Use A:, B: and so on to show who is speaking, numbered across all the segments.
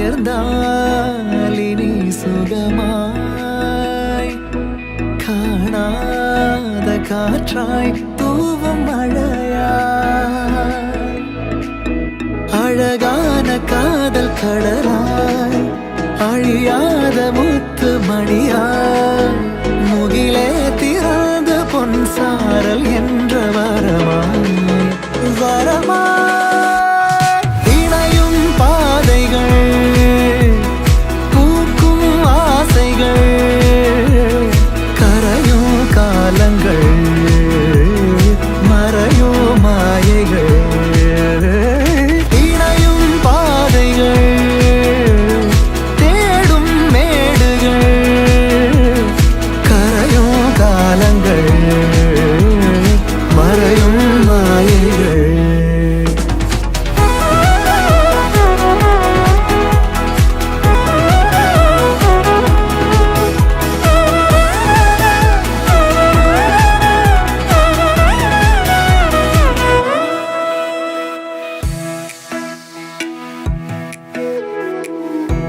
A: உயர்ந்தால் இனி சுகமாய் காணாத காற்றாய் தூவும் மழையாய் அழகான காதல் கடலாய் அழியாத முத்து மணியாய் முகிலே திறந்து பொன் சாரல் என்ற வரமாய் இணையும் பாதைகள் பூக்கும் ஆசைகள் கரையும் காலங்கள் மறையும் மாயைகள் இணையும் பாதைகள் தேடும் மேடுகள் கரையும் காலங்கள் மறையும் மாயைகள்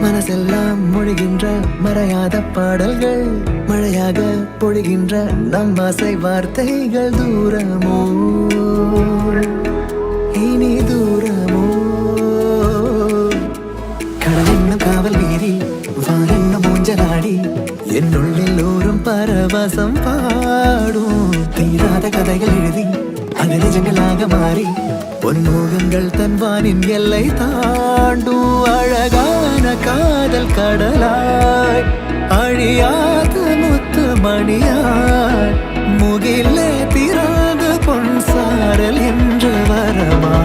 A: மனசெல்லாம் மொழிகின்ற மறையாத பாடல்கள் மழையாக பொழிகின்ற நம் ஆசை வார்த்தைகள் தூரமோ இனி தூரமோ கடலென்னும் காவல் மீறி வானென்னும் ஊஞ்சலாடி என்னுள்ளில் ஊரும் பரவசம் பாடும் தீராத கதைகள் எழுதி அது நிஜங்களாக மாறி பொன்முகங்கள் தன்வானின் எல்லை தாண்டும் அழகான காதல் கடலாய் அழியாத முத்து மணியாய் முகிலே திறந்து பொன் சாரல் என்று வரமா